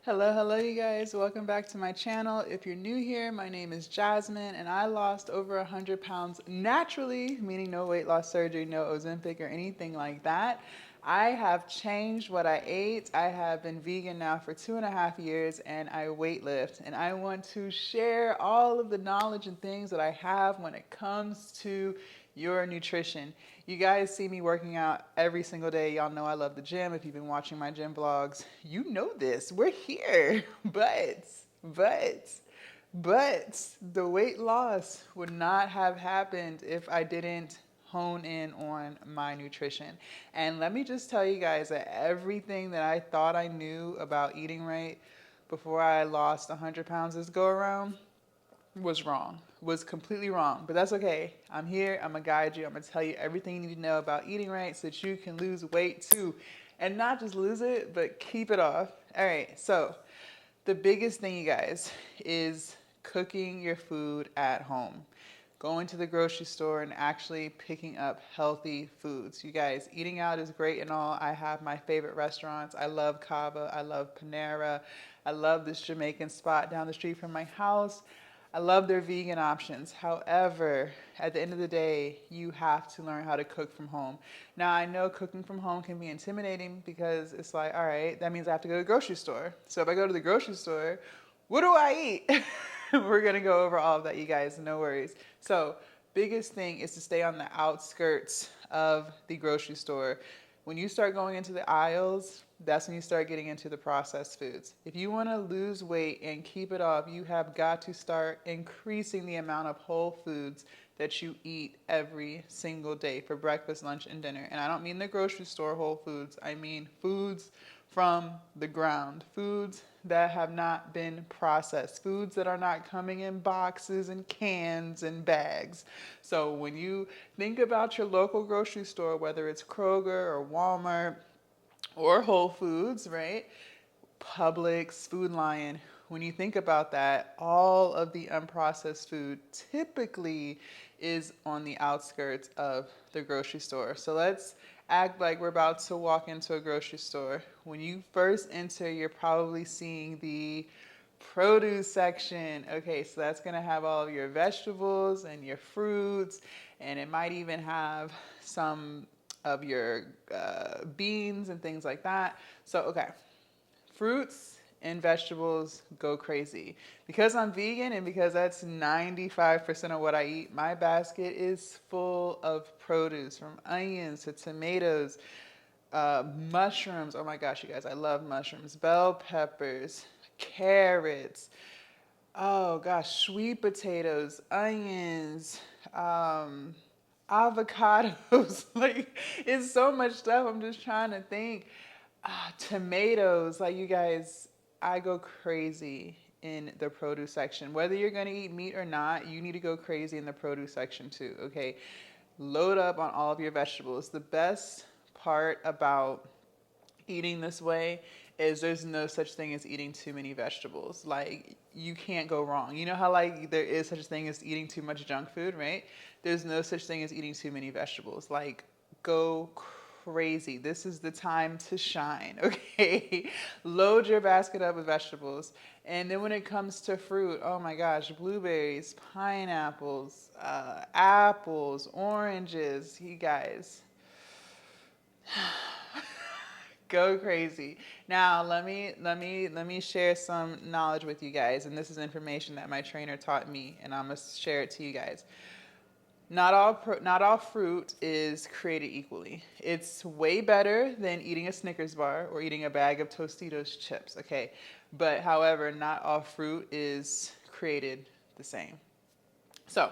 Hello, you guys. Welcome back to my channel. If you're new here, my name is Jasmine, and I lost over 100 pounds naturally, meaning no weight loss surgery, no Ozempic, or anything like that. I have changed what I ate. I have been vegan now for 2.5 years, and I weightlift. And I want to share all of the knowledge and things that I have when it comes to your nutrition. You guys see me working out every single day. Y'all know I love the gym. If you've been watching my gym vlogs, you know this. We're here. But the weight loss would not have happened if I didn't hone in on my nutrition. And let me just tell you guys that everything that I thought I knew about eating right before I lost 100 pounds this go around was wrong, was completely wrong, but that's okay. I'm here, I'm gonna guide you, I'm gonna tell you everything you need to know about eating right so that you can lose weight too. And not just lose it, but keep it off. All right, so the biggest thing, you guys, is cooking your food at home. Going to the grocery store and actually picking up healthy foods. You guys, eating out is great and all. I have my favorite restaurants. I love Cava, I love Panera, I love this Jamaican spot down the street from my house. I love their vegan options. However, at the end of the day, you have to learn how to cook from home. Now, I know cooking from home can be intimidating because it's like, all right, that means I have to go to the grocery store. So if I go to the grocery store, what do I eat? We're going to go over all of that, you guys. No worries. So, biggest thing is to stay on the outskirts of the grocery store. When you start going into the aisles, that's when you start getting into the processed foods. If you want to lose weight and keep it off, you have got to start increasing the amount of whole foods that you eat every single day for breakfast, lunch, and dinner. And I don't mean the grocery store whole foods. I mean foods from the ground, foods that have not been processed, foods that are not coming in boxes and cans and bags. So when you think about your local grocery store, whether it's Kroger or Walmart or Whole Foods, right? Publix, Food Lion, when you think about that, all of the unprocessed food typically is on the outskirts of the grocery store. So let's act like we're about to walk into a grocery store. When you first enter, you're probably seeing the produce section. Okay, so that's going to have all of your vegetables and your fruits, and it might even have some of your beans and things like that. So, okay, fruits and vegetables go crazy. Because I'm vegan and because that's 95% of what I eat, my basket is full of produce, from onions to tomatoes, mushrooms. Oh my gosh, you guys, I love mushrooms. Bell peppers, carrots, oh gosh, sweet potatoes, onions, avocados. Like, it's so much stuff. I'm just trying to think. Tomatoes, like, you guys, I go crazy in the produce section. Whether you're gonna eat meat or not, you need to go crazy in the produce section too, okay? Load up on all of your vegetables. The best part about eating this way is there's no such thing as eating too many vegetables. Like, you can't go wrong. You know how, like, there is such a thing as eating too much junk food, right? There's no such thing as eating too many vegetables. Like, go crazy. This is the time to shine, okay? Load your basket up with vegetables. And then when it comes to fruit, oh my gosh, blueberries, pineapples, apples, oranges, you guys. Go crazy. Now, let me share some knowledge with you guys, and this is information that my trainer taught me, and I'm gonna share it to you guys. Not all fruit is created equally. It's way better than eating a Snickers bar or eating a bag of Tostitos chips, okay? But however, not all fruit is created the same. So,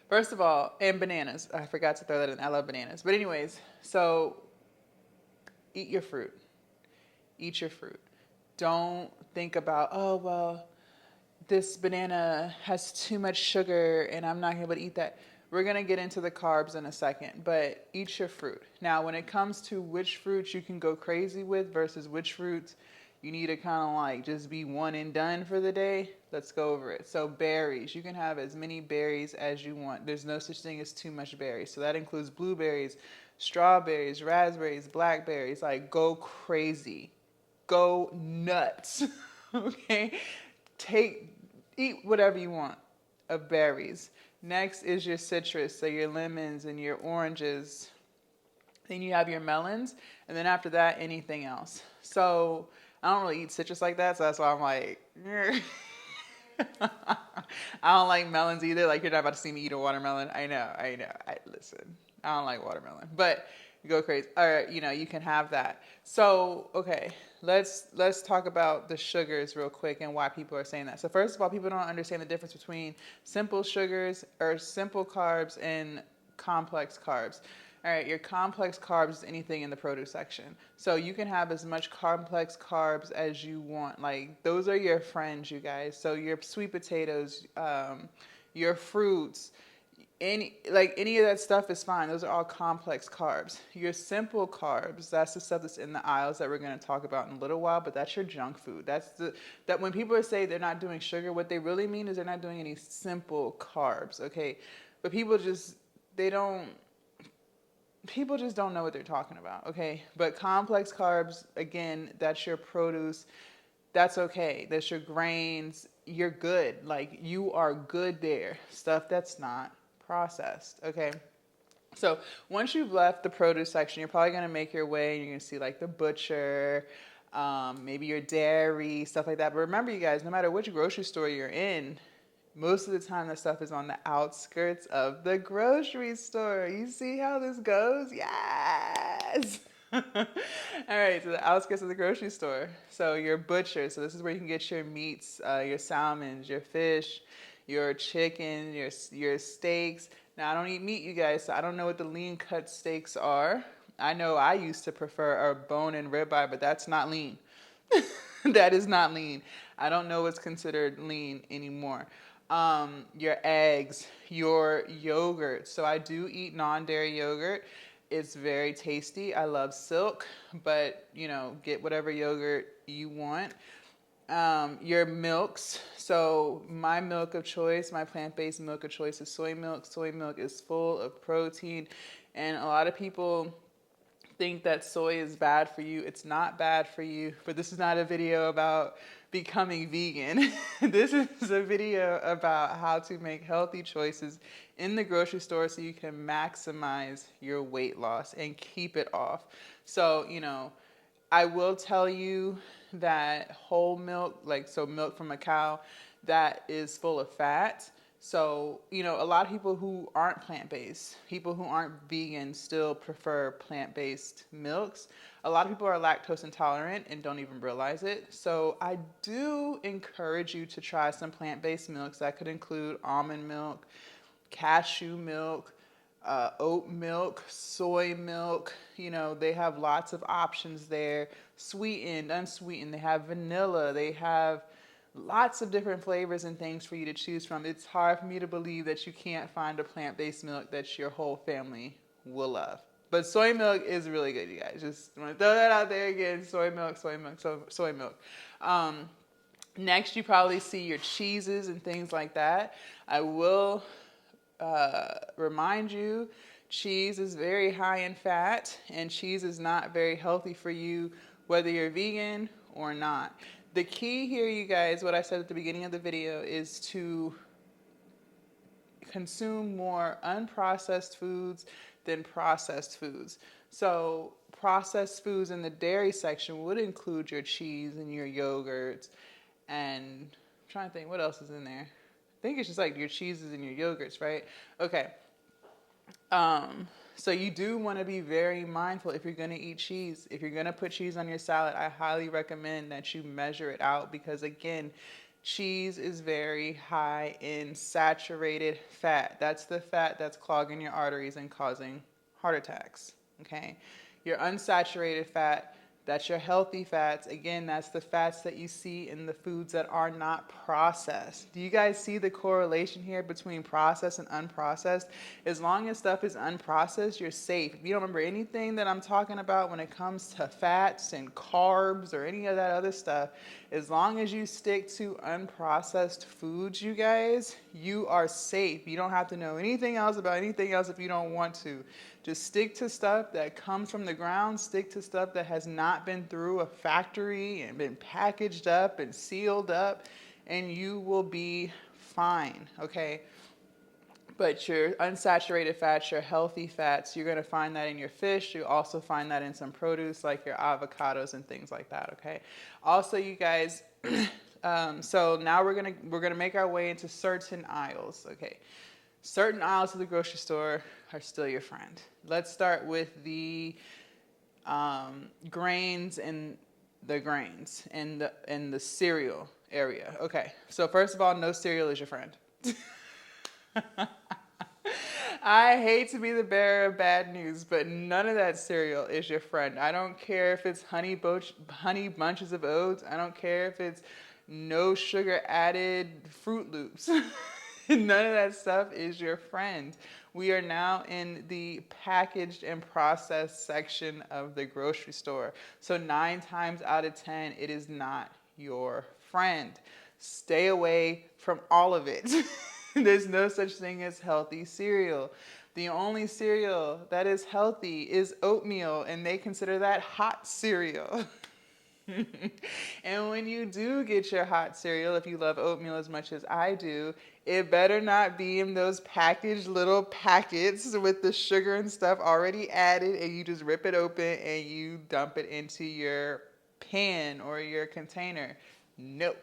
first of all, and bananas. I forgot to throw that in. I love bananas. But anyways, so eat your fruit. Eat your fruit. Don't think about, oh, well, this banana has too much sugar and I'm not able to eat that. We're going to get into the carbs in a second, but eat your fruit. Now, when it comes to which fruits you can go crazy with versus which fruits you need to kind of like just be one and done for the day, let's go over it. So berries, you can have as many berries as you want. There's no such thing as too much berries. So that includes blueberries, strawberries, raspberries, blackberries. Like, go crazy. Go nuts. Okay, eat whatever you want of berries. Next is your citrus, so your lemons and your oranges. Then you have your melons, and then after that, anything else. So I don't really eat citrus like that, so that's why I'm like, I don't like melons either. Like you're not about to see me eat a watermelon. I know. Listen, I don't like watermelon, but you go crazy. All right, you can have that. So okay, let's talk about the sugars real quick and why people are saying that. So first of all, people don't understand the difference between simple sugars or simple carbs and complex carbs. All right, your complex carbs is anything in the produce section. So you can have as much complex carbs as you want. Like those are your friends, you guys. So your sweet potatoes, your fruits, any of that stuff is fine. Those are all complex carbs. Your simple carbs, that's the stuff that's in the aisles that we're going to talk about in a little while, but that's your junk food. That when people say they're not doing sugar, what they really mean is they're not doing any simple carbs, okay? But people just don't know what they're talking about, okay? But complex carbs, again, that's your produce. That's okay. That's your grains. You're good. Like you are good there. Stuff that's not processed, okay? So once you've left the produce section, you're probably going to make your way and you're going to see like the butcher, maybe your dairy, stuff like that. But remember, you guys, no matter which grocery store you're in, most of the time that stuff is on the outskirts of the grocery store. You see how this goes? Yes. All right, so the outskirts of the grocery store. So your butcher. So this is where you can get your meats, your salmons, your fish, your chicken, your steaks. Now I don't eat meat, you guys, so I don't know what the lean cut steaks are. I know I used to prefer a bone and ribeye, but that's not lean. That is not lean. I don't know what's considered lean anymore. Your eggs, your yogurt. So I do eat non-dairy yogurt. It's very tasty. I love Silk, but get whatever yogurt you want. Your milks. So my milk of choice, my plant-based milk of choice is soy milk. Soy milk is full of protein, and a lot of people think that soy is bad for you. It's not bad for you, but this is not a video about becoming vegan. This is a video about how to make healthy choices in the grocery store so you can maximize your weight loss and keep it off. So, I will tell you that whole milk, so milk from a cow, that is full of fat. So, a lot of people who aren't plant-based, people who aren't vegan still prefer plant-based milks. A lot of people are lactose intolerant and don't even realize it. So I do encourage you to try some plant-based milks. That could include almond milk, cashew milk, oat milk, soy milk. They have lots of options there. Sweetened, unsweetened. They have vanilla. They have lots of different flavors and things for you to choose from. It's hard for me to believe that you can't find a plant-based milk that your whole family will love. But soy milk is really good, you guys. Just want to throw that out there again. Soy milk. Next, you probably see your cheeses and things like that. I will remind you, cheese is very high in fat, and cheese is not very healthy for you, whether you're vegan or not. The key here, you guys, what I said at the beginning of the video, is to consume more unprocessed foods than processed foods. So processed foods in the dairy section would include your cheese and your yogurts, and I'm trying to think what else is in there. I think it's just like your cheeses and your yogurts, right? Okay. So you do want to be very mindful if you're going to eat cheese. If you're going to put cheese on your salad, I highly recommend that you measure it out because, again, cheese is very high in saturated fat. That's the fat that's clogging your arteries and causing heart attacks, okay? Your unsaturated fat, that's your healthy fats. Again, that's the fats that you see in the foods that are not processed. Do you guys see the correlation here between processed and unprocessed? As long as stuff is unprocessed, you're safe. If you don't remember anything that I'm talking about when it comes to fats and carbs or any of that other stuff, as long as you stick to unprocessed foods, you guys, you are safe. You don't have to know anything else about anything else if you don't want to. Just stick to stuff that comes from the ground. Stick to stuff that has not been through a factory and been packaged up and sealed up, and you will be fine, okay? But your unsaturated fats, your healthy fats, you're going to find that in your fish. You also find that in some produce like your avocados and things like that, okay? Also, you guys, so now we're gonna make our way into certain aisles, okay? Certain aisles of the grocery store are still your friend. Let's start with the grains and the cereal area. Okay, so first of all, no cereal is your friend. I hate to be the bearer of bad news, but none of that cereal is your friend. I don't care if it's honey bunches of oats. I don't care if it's no sugar added Fruit Loops. None of that stuff is your friend. We are now in the packaged and processed section of the grocery store. So 9 times out of 10, it is not your friend. Stay away from all of it. There's no such thing as healthy cereal. The only cereal that is healthy is oatmeal, and they consider that hot cereal. And when you do get your hot cereal, if you love oatmeal as much as I do, it better not be in those packaged little packets with the sugar and stuff already added, and you just rip it open and you dump it into your pan or your container. Nope.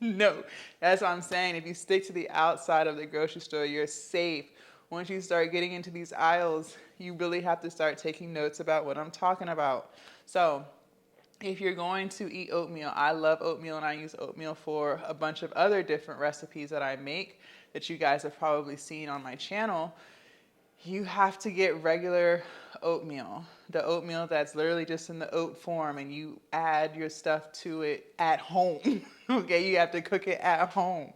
No, that's what I'm saying. If you stick to the outside of the grocery store, you're safe. Once you start getting into these aisles, you really have to start taking notes about what I'm talking about. So if you're going to eat oatmeal, I love oatmeal, and I use oatmeal for a bunch of other different recipes that I make that you guys have probably seen on my channel. You have to get regular oatmeal, the oatmeal that's literally just in the oat form, and you add your stuff to it at home. Okay, you have to cook it at home.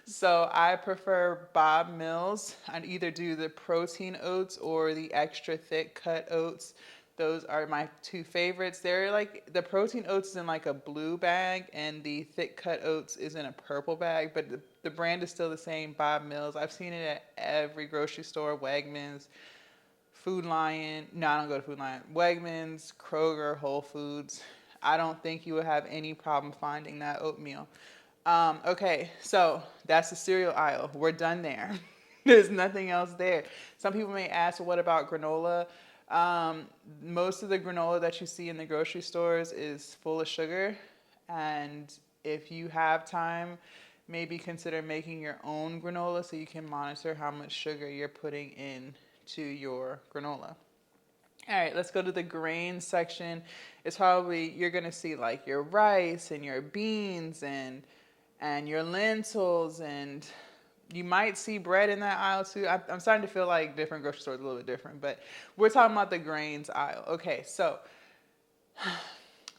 So I prefer Bob Mills. I'd either do the protein oats or the extra thick cut oats. Those are my 2 favorites. They're like, the protein oats is in like a blue bag, and the thick cut oats is in a purple bag, but the brand is still the same, Bob Mills. I've seen it at every grocery store, Wegmans, Food Lion. No, I don't go to Food Lion. Wegmans, Kroger, Whole Foods. I don't think you will have any problem finding that oatmeal. Okay, so that's the cereal aisle. We're done there. There's nothing else there. Some people may ask, well, what about granola? Most of the granola that you see in the grocery stores is full of sugar, and if you have time, maybe consider making your own granola so you can monitor how much sugar you're putting into your granola. All right, let's go to the grain section. It's probably, you're going to see like your rice and your beans and your lentils, and you might see bread in that aisle too. I'm starting to feel like different grocery stores are a little bit different, but we're talking about the grains aisle. Okay, so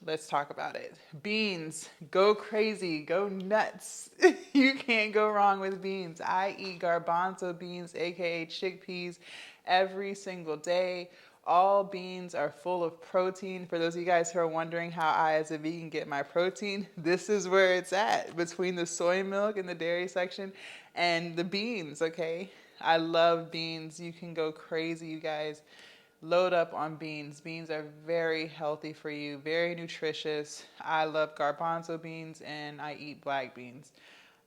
let's talk about it. Beans, go crazy, go nuts. You can't go wrong with beans. I eat garbanzo beans, aka chickpeas, every single day. All beans are full of protein. For those of you guys who are wondering how I, as a vegan, get my protein, this is where it's at, between the soy milk in the dairy section and the beans, okay? I love beans. You can go crazy, you guys. Load up on beans. Beans are very healthy for you, very nutritious. I love garbanzo beans, and I eat black beans.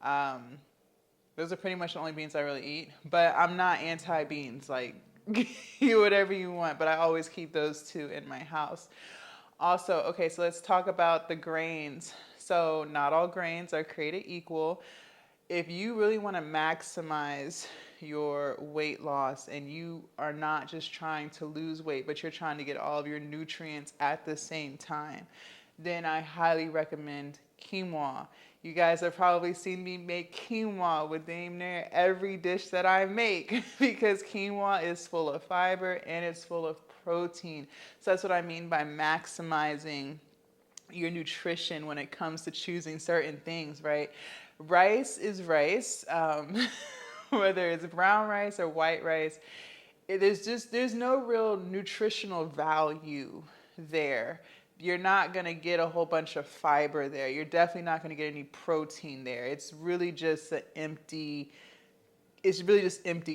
Those are pretty much the only beans I really eat, but I'm not anti-beans. Like, eat whatever you want, but I always keep those 2 in my house. Also, okay, so let's talk about the grains. So not all grains are created equal. If you really want to maximize your weight loss, and you are not just trying to lose weight, but you're trying to get all of your nutrients at the same time, then I highly recommend quinoa. You guys have probably seen me make quinoa with damn near every dish that I make, because quinoa is full of fiber and it's full of protein. So that's what I mean by maximizing your nutrition when it comes to choosing certain things, right? Rice is rice, whether it's brown rice or white rice. There's no real nutritional value there. you're not going to get a whole bunch of fiber there. You're definitely not going to get any protein there. It's really just empty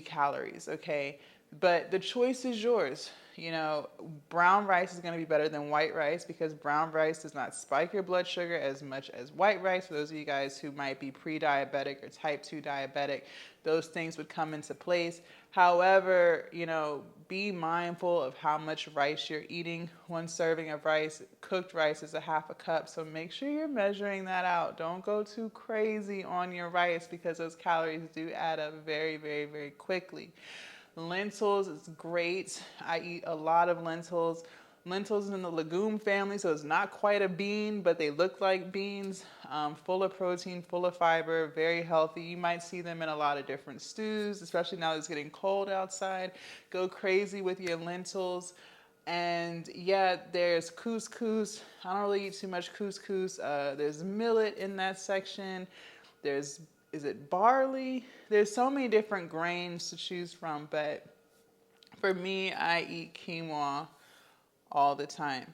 calories, okay? But the choice is yours. You know, brown rice is going to be better than white rice because brown rice does not spike your blood sugar as much as white rice. For those of you guys who might be pre-diabetic or type 2 diabetic, those things would come into place. However, you know, be mindful of how much rice you're eating. One serving of rice, cooked rice, is a half a cup. So make sure you're measuring that out. Don't go too crazy on your rice because those calories do add up very, very, very quickly. Lentils is great. I eat a lot of lentils. Lentils in the legume family, so it's not quite a bean, but they look like beans. Full of protein, full of fiber, very healthy. You might see them in a lot of different stews, especially now that it's getting cold outside. Go crazy with your lentils. And yeah, there's couscous. I don't really eat too much couscous. There's millet in that section. Is it barley? There's so many different grains to choose from, but for me, I eat quinoa all the time.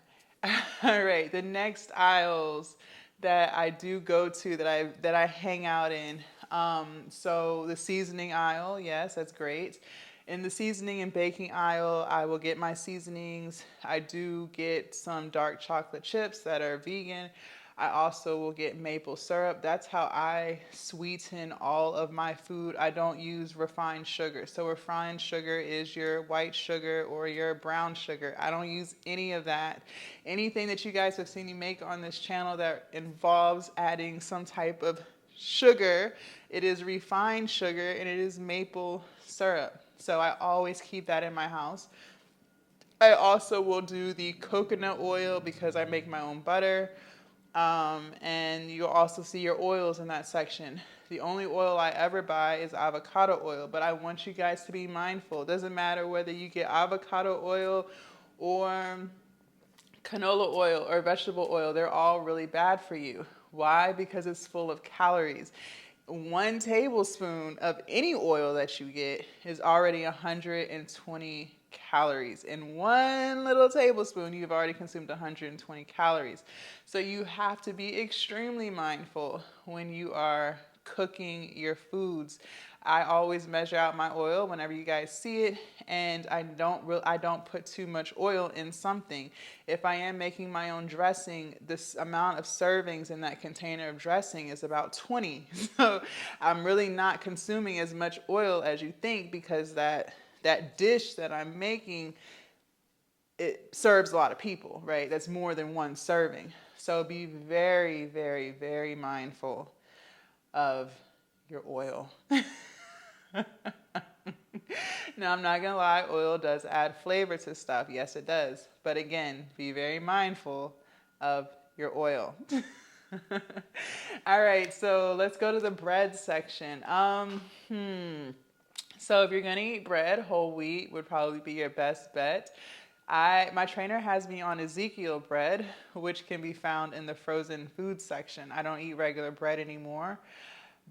All right, the next aisles that I do go to that I hang out in. So the seasoning aisle, yes, that's great. In the seasoning and baking aisle, I will get my seasonings. I do get some dark chocolate chips that are vegan. I also will get maple syrup. That's how I sweeten all of my food. I don't use refined sugar. So refined sugar is your white sugar or your brown sugar. I don't use any of that. Anything that you guys have seen me make on this channel that involves adding some type of sugar, it is refined sugar and it is maple syrup. So I always keep that in my house. I also will do the coconut oil because I make my own butter. And you'll also see your oils in that section. The only oil I ever buy is avocado oil, but I want you guys to be mindful. It doesn't matter whether you get avocado oil or canola oil or vegetable oil. They're all really bad for you. Why? Because it's full of calories. 1 tablespoon of any oil that you get is already 120 calories. In 1 little tablespoon, you've already consumed 120 calories. So you have to be extremely mindful when you are cooking your foods. I always measure out my oil whenever you guys see it, and I don't put too much oil in something. If I am making my own dressing, this amount of servings in that container of dressing is about 20. So I'm really not consuming as much oil as you think because that dish that I'm making, it serves a lot of people, right? That's more than 1 serving. So be very, very, very mindful of your oil. Now, I'm not going to lie, oil does add flavor to stuff. Yes, it does. But again, be very mindful of your oil. All right, so let's go to the bread section. So if you're going to eat bread, whole wheat would probably be your best bet. My trainer has me on Ezekiel bread, which can be found in the frozen food section. I don't eat regular bread anymore.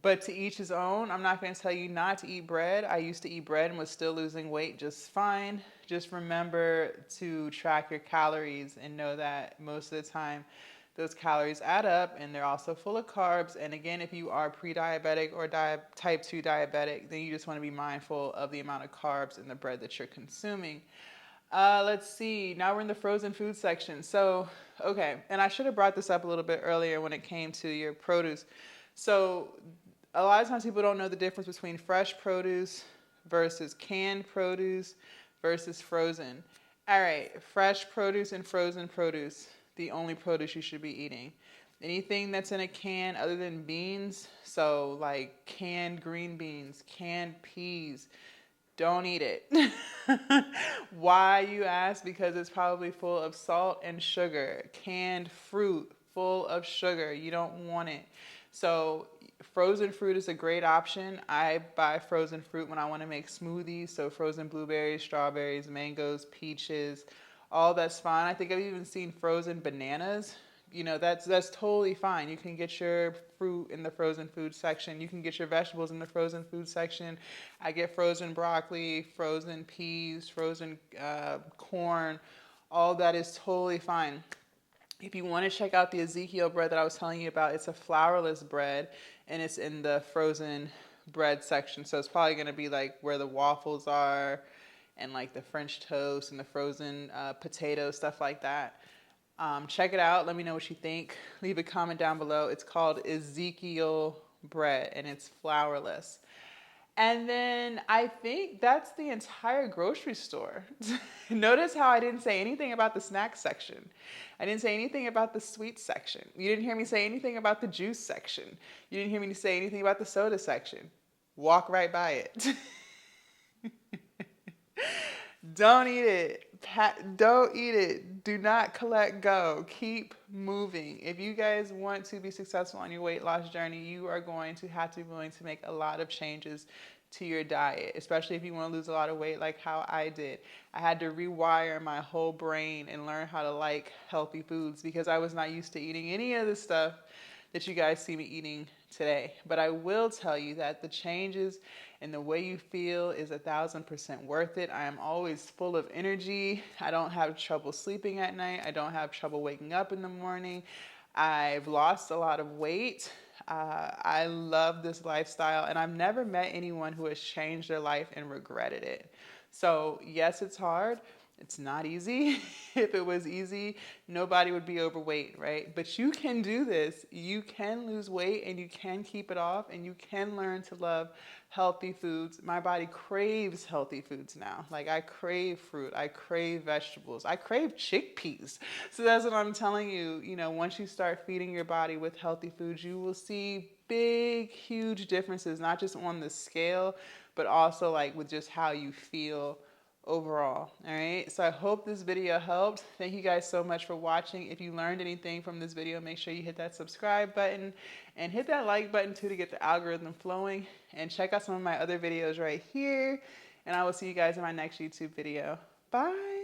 But to each his own. I'm not going to tell you not to eat bread. I used to eat bread and was still losing weight just fine. Just remember to track your calories and know that most of the time those calories add up and they're also full of carbs. And again, if you are pre-diabetic or type 2 diabetic, then you just want to be mindful of the amount of carbs in the bread that you're consuming. Let's see. Now we're in the frozen food section. So, okay. And I should have brought this up a little bit earlier when it came to your produce. So a lot of times people don't know the difference between fresh produce versus canned produce versus frozen. All right, fresh produce and frozen produce, the only produce you should be eating. Anything that's in a can other than beans, so like canned green beans, canned peas, don't eat it. Why, you ask? Because it's probably full of salt and sugar. Canned fruit, full of sugar. You don't want it. So frozen fruit is a great option. I buy frozen fruit when I want to make smoothies. So frozen blueberries, strawberries, mangoes, peaches, all that's fine. I think I've even seen frozen bananas. You know, that's totally fine. You can get your fruit in the frozen food section. You can get your vegetables in the frozen food section. I get frozen broccoli, frozen peas, frozen corn. All that is totally fine. If you want to check out the Ezekiel bread that I was telling you about, it's a flourless bread and it's in the frozen bread section. So it's probably going to be like where the waffles are and like the French toast and the frozen potatoes, stuff like that. Check it out. Let me know what you think. Leave a comment down below. It's called Ezekiel bread and it's flourless. And then I think that's the entire grocery store. Notice how I didn't say anything about the snack section. I didn't say anything about the sweet section. You didn't hear me say anything about the juice section. You didn't hear me say anything about the soda section. Walk right by it. Don't eat it. Don't eat it. Do not collect go. Keep moving. If you guys want to be successful on your weight loss journey, you are going to have to be willing to make a lot of changes to your diet, especially if you want to lose a lot of weight like how I did. I had to rewire my whole brain and learn how to like healthy foods because I was not used to eating any of the stuff that you guys see me eating today. But I will tell you that the changes and the way you feel is 1,000% worth it. I am always full of energy. I don't have trouble sleeping at night. I don't have trouble waking up in the morning. I've lost a lot of weight. I love this lifestyle, and I've never met anyone who has changed their life and regretted it. So yes, it's hard. It's not easy. If it was easy, nobody would be overweight, right? But you can do this. You can lose weight and you can keep it off and you can learn to love healthy foods. My body craves healthy foods now. Like I crave fruit, I crave vegetables, I crave chickpeas. So that's what I'm telling you. You know, once you start feeding your body with healthy foods, you will see big, huge differences, not just on the scale, but also like with just how you feel overall. All right, so I hope this video helped. Thank you guys so much for watching. If you learned anything from this video, make sure you hit that subscribe button and hit that like button too to get the algorithm flowing, and check out some of my other videos right here, and I will see you guys in my next YouTube video. Bye.